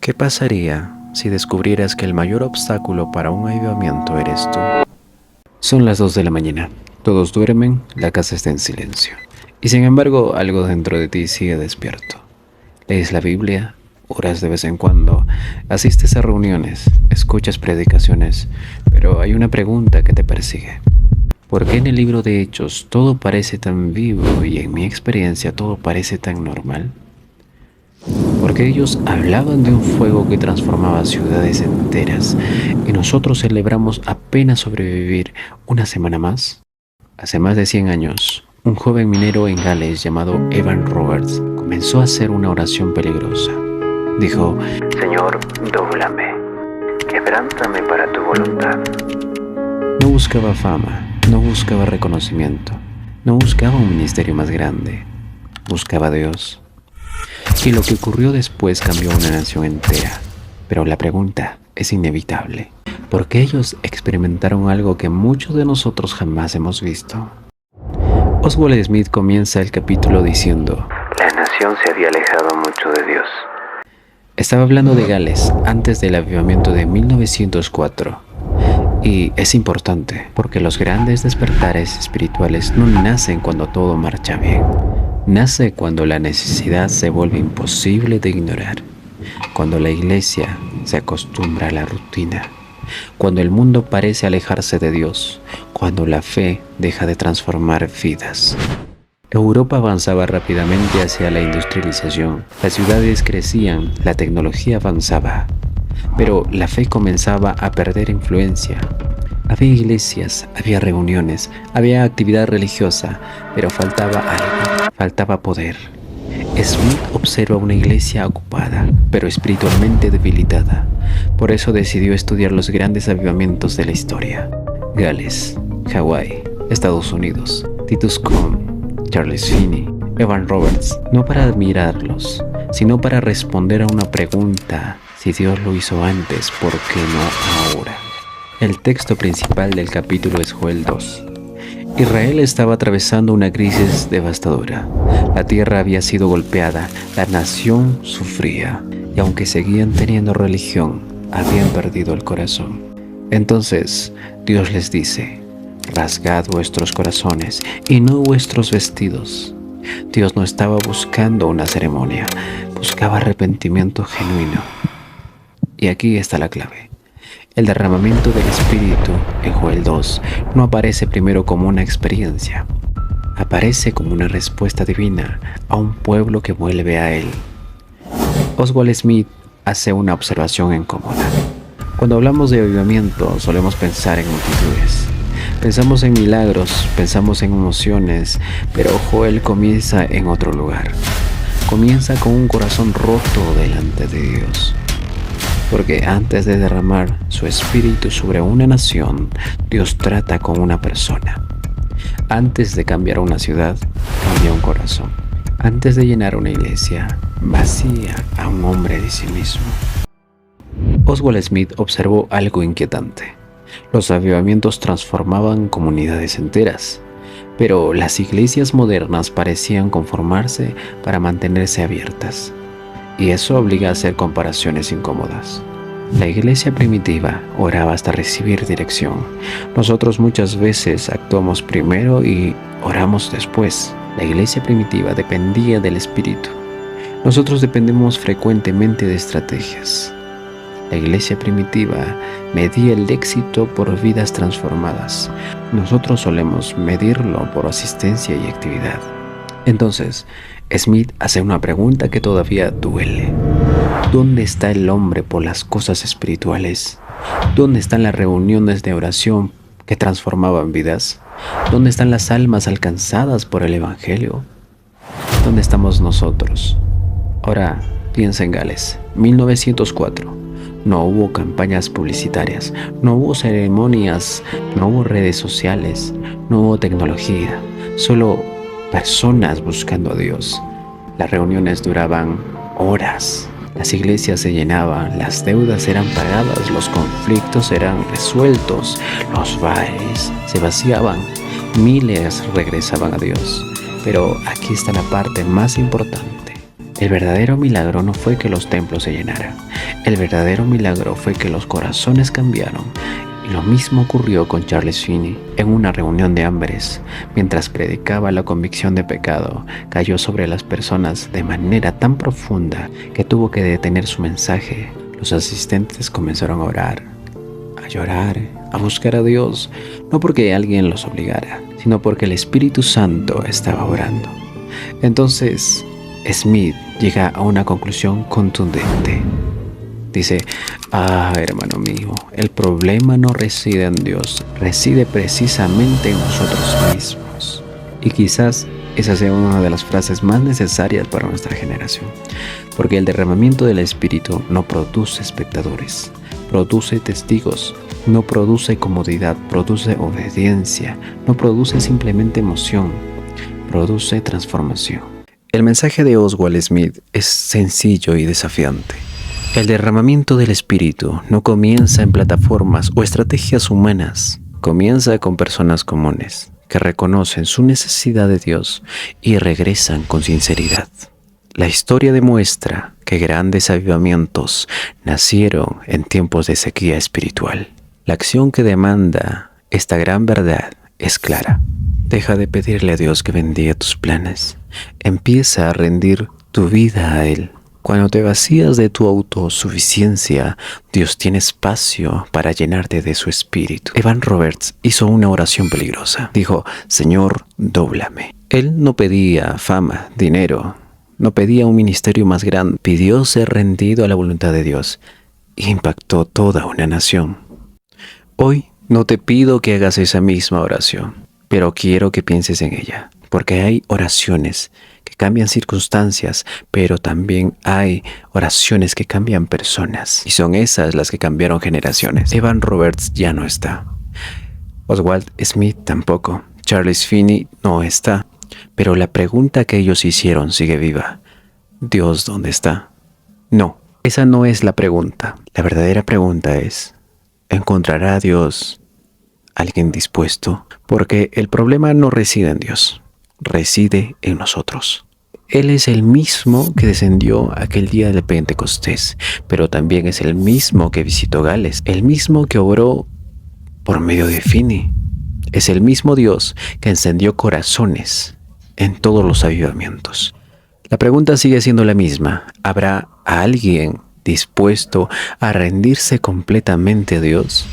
¿Qué pasaría si descubrieras que el mayor obstáculo para un avivamiento eres tú? Son las 2 de la mañana, todos duermen, la casa está en silencio. Y sin embargo, algo dentro de ti sigue despierto. Lees la Biblia, oras de vez en cuando, asistes a reuniones, escuchas predicaciones, pero hay una pregunta que te persigue. ¿Por qué en el libro de Hechos todo parece tan vivo y en mi experiencia todo parece tan normal? Porque ellos hablaban de un fuego que transformaba ciudades enteras y nosotros celebramos apenas sobrevivir una semana más. Hace más de 100 años, un joven minero en Gales llamado Evan Roberts comenzó a hacer una oración peligrosa. Dijo: Señor, dóblame, quebrántame para tu voluntad. No buscaba fama, no buscaba reconocimiento, no buscaba un ministerio más grande, buscaba a Dios. Y lo que ocurrió después cambió a una nación entera. Pero la pregunta es inevitable. ¿Por qué ellos experimentaron algo que muchos de nosotros jamás hemos visto? Oswald Smith comienza el capítulo diciendo: la nación se había alejado mucho de Dios. Estaba hablando de Gales antes del avivamiento de 1904. Y es importante porque los grandes despertares espirituales no nacen cuando todo marcha bien. Nace cuando la necesidad se vuelve imposible de ignorar, cuando la iglesia se acostumbra a la rutina, cuando el mundo parece alejarse de Dios, cuando la fe deja de transformar vidas. Europa avanzaba rápidamente hacia la industrialización, las ciudades crecían, la tecnología avanzaba, pero la fe comenzaba a perder influencia. Había iglesias, había reuniones, había actividad religiosa, pero faltaba algo, faltaba poder. Smith observa una iglesia ocupada, pero espiritualmente debilitada. Por eso decidió estudiar los grandes avivamientos de la historia. Gales, Hawái, Estados Unidos, Titus Cone, Charles Finney, Evan Roberts, no para admirarlos, sino para responder a una pregunta: si Dios lo hizo antes, ¿por qué no ahora? El texto principal del capítulo es Joel 2. Israel estaba atravesando una crisis devastadora. La tierra había sido golpeada, la nación sufría, y aunque seguían teniendo religión, habían perdido el corazón. Entonces, Dios les dice: rasgad vuestros corazones y no vuestros vestidos. Dios no estaba buscando una ceremonia, buscaba arrepentimiento genuino. Y aquí está la clave. El derramamiento del Espíritu en Joel 2 no aparece primero como una experiencia, aparece como una respuesta divina a un pueblo que vuelve a Él. Oswald Smith hace una observación incómoda. Cuando hablamos de avivamiento solemos pensar en multitudes. Pensamos en milagros, pensamos en emociones, pero Joel comienza en otro lugar. Comienza con un corazón roto delante de Dios. Porque antes de derramar su espíritu sobre una nación, Dios trata con una persona. Antes de cambiar una ciudad, cambia un corazón. Antes de llenar una iglesia, vacía a un hombre de sí mismo. Oswald Smith observó algo inquietante. Los avivamientos transformaban comunidades enteras, pero las iglesias modernas parecían conformarse para mantenerse abiertas. Y eso obliga a hacer comparaciones incómodas. La iglesia primitiva oraba hasta recibir dirección. Nosotros muchas veces actuamos primero y oramos después. La iglesia primitiva dependía del Espíritu. Nosotros dependemos frecuentemente de estrategias. La iglesia primitiva medía el éxito por vidas transformadas. Nosotros solemos medirlo por asistencia y actividad. Entonces, Smith hace una pregunta que todavía duele. ¿Dónde está el hombre por las cosas espirituales? ¿Dónde están las reuniones de oración que transformaban vidas? ¿Dónde están las almas alcanzadas por el Evangelio? ¿Dónde estamos nosotros? Ahora piensa en Gales, 1904. No hubo campañas publicitarias, no hubo ceremonias, no hubo redes sociales, no hubo tecnología, solo personas buscando a Dios. Las reuniones duraban horas, las iglesias se llenaban, las deudas eran pagadas, los conflictos eran resueltos, los bares se vaciaban, miles regresaban a Dios. Pero aquí está la parte más importante. El verdadero milagro no fue que los templos se llenaran. El verdadero milagro fue que los corazones cambiaron. Y lo mismo ocurrió con Charles Finney en una reunión de hombres. Mientras predicaba, la convicción de pecado cayó sobre las personas de manera tan profunda que tuvo que detener su mensaje. Los asistentes comenzaron a orar, a llorar, a buscar a Dios, no porque alguien los obligara, sino porque el Espíritu Santo estaba orando. Entonces, Smith llega a una conclusión contundente. Dice, hermano mío, el problema no reside en Dios, reside precisamente en nosotros mismos. Y quizás esa sea una de las frases más necesarias para nuestra generación, porque el derramamiento del Espíritu no produce espectadores, produce testigos, no produce comodidad, produce obediencia, no produce simplemente emoción, produce transformación. El mensaje de Oswald Smith es sencillo y desafiante. El derramamiento del Espíritu no comienza en plataformas o estrategias humanas, comienza con personas comunes que reconocen su necesidad de Dios y regresan con sinceridad. La historia demuestra que grandes avivamientos nacieron en tiempos de sequía espiritual. La acción que demanda esta gran verdad es clara. Deja de pedirle a Dios que bendiga tus planes. Empieza a rendir tu vida a Él. Cuando te vacías de tu autosuficiencia, Dios tiene espacio para llenarte de su espíritu. Evan Roberts hizo una oración peligrosa. Dijo, Señor, dóblame. Él no pedía fama, dinero, no pedía un ministerio más grande. Pidió ser rendido a la voluntad de Dios e impactó toda una nación. Hoy no te pido que hagas esa misma oración, pero quiero que pienses en ella, porque hay oraciones que cambian circunstancias, pero también hay oraciones que cambian personas. Y son esas las que cambiaron generaciones. Evan Roberts ya no está. Oswald Smith tampoco. Charles Finney no está. Pero la pregunta que ellos hicieron sigue viva. ¿Dios dónde está? No, esa no es la pregunta. La verdadera pregunta es, ¿encontrará a Dios alguien dispuesto? Porque el problema no reside en Dios. Reside en nosotros. Él es el mismo que descendió aquel día de Pentecostés, pero también es el mismo que visitó Gales, el mismo que obró por medio de Finney. Es el mismo Dios que encendió corazones en todos los avivamientos. La pregunta sigue siendo la misma. ¿Habrá alguien dispuesto a rendirse completamente a Dios?